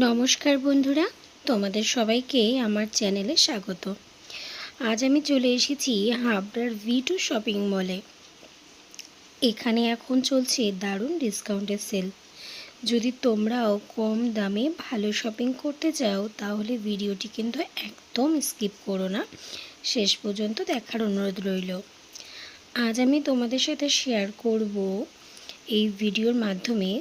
নমস্কার বন্ধুরা, তোমাদের সবাইকে আমার চ্যানেলে স্বাগত। আজ আমি চলে এসেছি হাবড়ার V2 শপিং মলে। এখানে এখন চলছে দারুণ ডিসকাউন্টের সেল। যদি তোমরাও কম দামে ভালো শপিং করতে চাও তাহলে ভিডিওটি কিন্তু একদম স্কিপ করো না, শেষ পর্যন্ত দেখার অনুরোধ রইল। আজ আমি তোমাদের সাথে শেয়ার করব এই ভিডিওর মাধ্যমে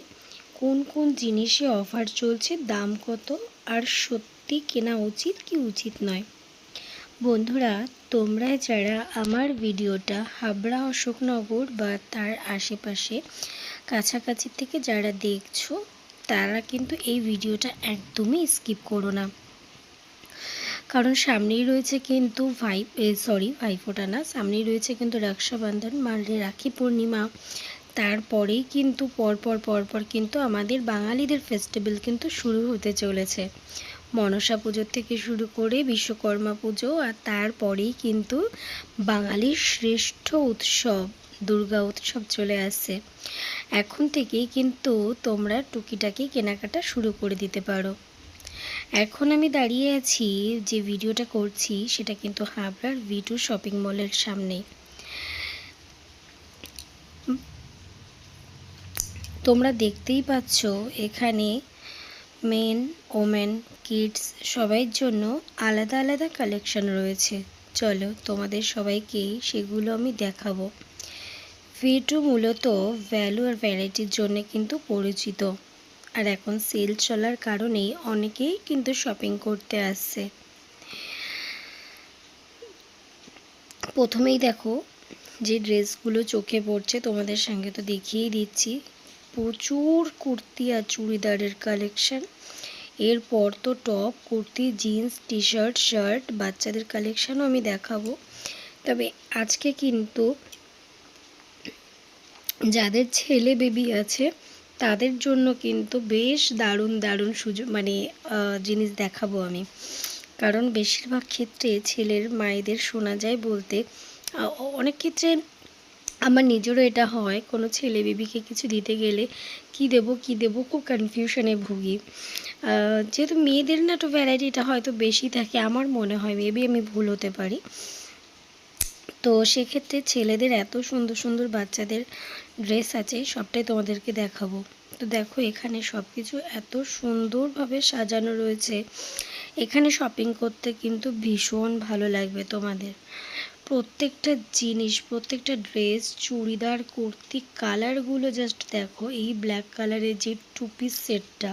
কোন কোন জিনিসে অফার চলছে, দাম কত, আর সত্যি কেনা উচিত কি উচিত নয়। বন্ধুরা, তোমরা যারা আমার ভিডিওটা হাবড়া অশোকনগর বা তার আশেপাশে কাছাকাছি থেকে যারা দেখছো তারা কিন্তু এই ভিডিওটা একদমই স্কিপ করো না, কারণ সামনেই রয়েছে কিন্তু ভাইফোঁটা না, সামনেই রয়েছে কিন্তু রক্ষাবন্ধন মানে রাখি পূর্ণিমা। তারপরেই কিন্তু পরপর কিন্তু আমাদের বাঙালিদের ফেস্টিভ্যাল কিন্তু শুরু হতে চলেছে। মনসা পুজোর থেকে শুরু করে বিশ্বকর্মা পুজো, আর তারপরেই কিন্তু বাঙালির শ্রেষ্ঠ উৎসব দুর্গা উৎসব চলে আসছে। এখন থেকেই কিন্তু তোমরা টুকিটাকি কেনাকাটা শুরু করে দিতে পারো। এখন আমি দাঁড়িয়ে আছি, যে ভিডিওটা করছি সেটা কিন্তু হাবড়ার V2 শপিং মলের সামনে। তোমরা দেখতেই পাচ্ছ এখানে মেন, ওমেন, কিডস সবাইয়ের জন্য আলাদা আলাদা কালেকশন রয়েছে। চলো তোমাদের সবাইকে সেগুলো আমি দেখাবো। V2 মূলত ভ্যালু আর ভ্যারাইটির জন্য কিন্তু পরিচিত, আর এখন সেল চলার কারণেই অনেকেই কিন্তু শপিং করতে আসছে। প্রথমেই দেখো যে ড্রেসগুলো চোখে পড়ছে, তোমাদের সঙ্গে তো দেখিয়েই দিচ্ছি। প্রচুর কুর্তি আর চুড়িদারের কালেকশন। এরপর তো top, kurti, jeans, T shirt, shirt, বাচ্চাদের কালেকশানও আমি দেখাবো। তবে আজকে কিন্তু যাদের ছেলে বেবি আছে তাদের জন্য কিন্তু বেশ দারুণ দারুণ জিনিস দেখাবো আমি, কারণ বেশিরভাগ ক্ষেত্রে ছেলের মায়েদের শোনা যায় বলতে, অনেক ক্ষেত্রে আমার নিজেরও এটা হয়, কোনো ছেলে বেবিকে কিছু দিতে গেলে কি দেব খুব কনফিউশনে ভুগি। যেহেতু মেয়েদের না একটু ভ্যারাইটিটা হয়তো বেশি থাকে, আমার মনে হয়, মেবি আমি ভুল হতে পারি। তো সেক্ষেত্রে ছেলেদের এত সুন্দর সুন্দর বাচ্চাদের ড্রেস আছে, সবটাই তোমাদেরকে দেখাবো। তো দেখো এখানে সব কিছু এত সুন্দরভাবে সাজানো রয়েছে, এখানে শপিং করতে কিন্তু ভীষণ ভালো লাগবে তোমাদের। প্রত্যেকটা জিনিস, প্রত্যেকটা ড্রেস, চুড়িদার, কুর্তি, কালারগুলো জাস্ট দেখো। এই ব্ল্যাক কালারের যে 2 পিস সেটটা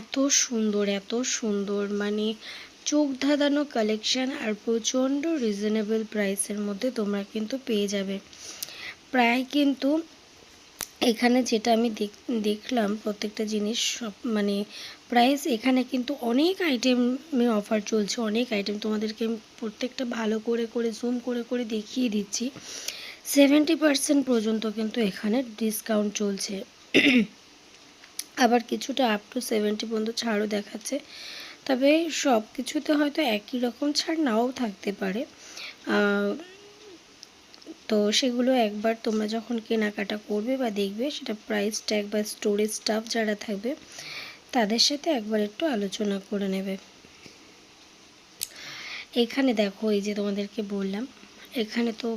এত সুন্দর, মানে চোখ ধাঁধানো কালেকশান, আর প্রচণ্ড রিজনেবল প্রাইসের মধ্যে তোমরা কিন্তু পেয়ে যাবে। প্রায় কিন্তু এখানে যেটা আমি দেখলাম প্রত্যেকটা জিনিস সব প্রাইস, এখানে কিন্তু অনেক আইটেমে অফার চলছে, অনেক আইটেম তোমাদেরকে প্রত্যেকটা ভালো করে জুম করে দেখিয়ে দিচ্ছি। 70% পর্যন্ত কিন্তু এখানে ডিসকাউন্ট চলছে। আবার কিছুটা আপ টু 70 পর্যন্ত ছাড়ও দেখাচ্ছে। তবে সব কিছুতে হয়তো একই রকম ছাড় নাও থাকতে পারে। তো সেগুলো একবার তোমরা যখন কেনাকাটা করবে বা দেখবে, সেটা প্রাইস ট্যাগ বা স্টোরেজ স্টাফ যারা থাকবে তাদের সাথে একবার একটু আলোচনা করে নেবে। এখানে দেখো, এই যে তোমাদেরকে বললাম, এখানে তো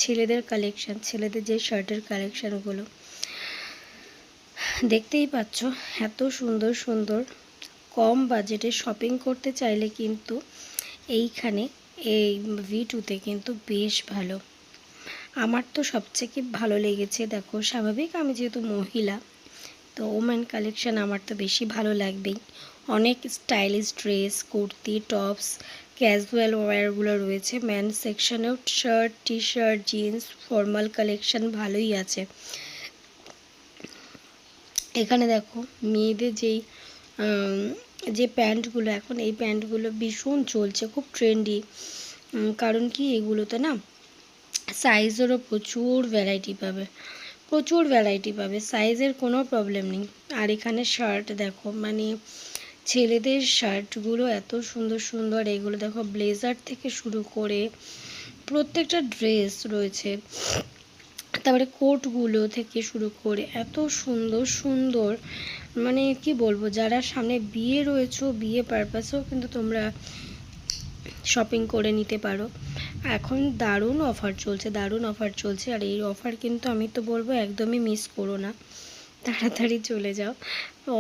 ছেলেদের কালেকশান, ছেলেদের যে শার্টের কালেকশানগুলো দেখতেই পাচ্ছ, এত সুন্দর। কম বাজেটে শপিং করতে চাইলে কিন্তু এইখানে এই V2তে কিন্তু বেশ ভালো। আমার তো সবথেকে ভালো লেগেছে, দেখো স্বাভাবিক আমি যেহেতু মহিলা, তো ওমেন কালেকশান আমার তো বেশি ভালো লাগবেই। অনেক stylish dress, kurti, tops, casual ওয়্যারগুলো রয়েছে। ম্যান সেকশনেও shirt, T shirt, jeans, formal collection ভালোই আছে। এখানে দেখো মেয়েদের যে প্যান্টগুলো, এখন এই প্যান্টগুলো ভীষণ চলছে, খুব ট্রেন্ডি। কারণ কি, এগুলোতে না সাইজেরও প্রচুর ভ্যারাইটি পাবে, সাইজের কোনো প্রবলেম নেই। আর এখানে শার্ট দেখো, ছেলেদের শার্টগুলো এত সুন্দর, এগুলো দেখো ব্লেজার থেকে শুরু করে প্রত্যেকটা ড্রেস রয়েছে। তারপরে কোটগুলো থেকে শুরু করে এত সুন্দর সুন্দর, মানে কি বলবো, যারা সামনে বিয়ে রয়েছে বিয়ে পারপাসেও কিন্তু তোমরা শপিং করে নিতে পারো। এখন দারুণ অফার চলছে, দারুণ অফার চলছে। আর এই অফার কিন্তু আমি তো বলবো একদমই মিস করো না, তাড়াতাড়ি চলে যাও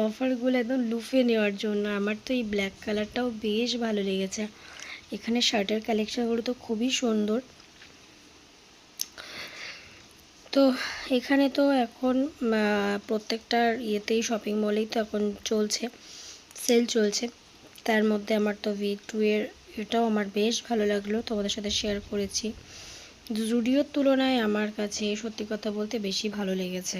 অফারগুলো একদম লুফে নেওয়ার জন্য। আমার তো এই ব্ল্যাক কালারটাও বেশ ভালো লেগেছে। এখানে শার্টের কালেকশানগুলো তো খুবই সুন্দর। তো এখানে তো এখন প্রত্যেকটার ইয়েতেই শপিং মলেই তো এখন চলছে, সেল চলছে। তার মধ্যে আমার তো V2 এর এটাও আমার বেশ ভালো লাগলো, তোমাদের সাথে শেয়ার করেছি। জুডিওর তুলনায় আমার কাছে সত্যি কথা বলতে বেশি ভালো লেগেছে।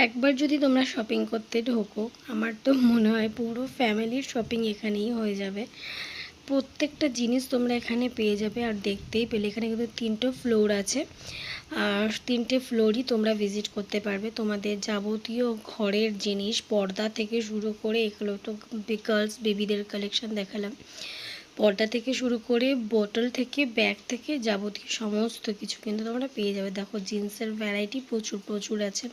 একবার যদি তোমরা শপিং করতে ঢোকো, আমার তো মনে হয় পুরো ফ্যামিলির শপিং এখানেই হয়ে যাবে। প্রত্যেকটা জিনিস তোমরা এখানে পেয়ে যাবে। আর দেখতেই পেলে এখানে কিন্তু 3টে ফ্লোর আছে, আর 3টে ফ্লোরই তোমরা ভিজিট করতে পারবে। তোমাদের যাবতীয় ঘরের জিনিস, পর্দা থেকে শুরু করে, এগুলো তো গার্লস বেবিদের কালেকশন দেখালাম, পর্দা থেকে শুরু করে বোতল থেকে ব্যাগ থেকে যাবতীয় সমস্ত কিছু কিন্তু তোমরা পেয়ে যাবে। দেখো জিন্সের ভ্যারাইটি প্রচুর প্রচুর আছে।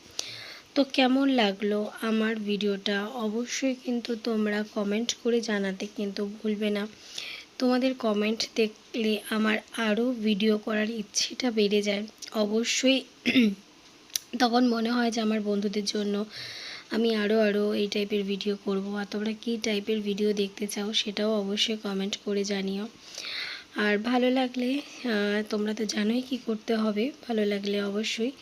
তো কেমন লাগলো আমার ভিডিওটা অবশ্যই কিন্তু তোমরা কমেন্ট করে জানাতে কিন্তু ভুলবে না। তোমাদের কমেন্ট দেখলে আমার আরও ভিডিও করার ইচ্ছেটা বেড়ে যায় অবশ্যই। তখন মনে হয় যে আমার বন্ধুদের জন্য আমি আরও এই টাইপের ভিডিও করব। আর তোমরা কী টাইপের ভিডিও দেখতে চাও সেটাও অবশ্যই কমেন্ট করে জানিও। আর ভালো লাগলে তোমরা তো জানোই কি করতে হবে, ভালো লাগলে অবশ্যই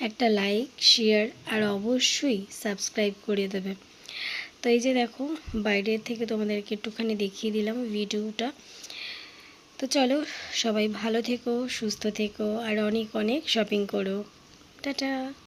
একটা লাইক, শেয়ার আর অবশ্যই সাবস্ক্রাইব করে দেবে। তো এই যে দেখো বাইরের থেকে তোমাদেরকে একটুখানি দেখিয়ে দিলাম ভিডিওটা। তো চলো সবাই ভালো থেকো, সুস্থ থেকো আর অনেক অনেক শপিং করো। টাটা।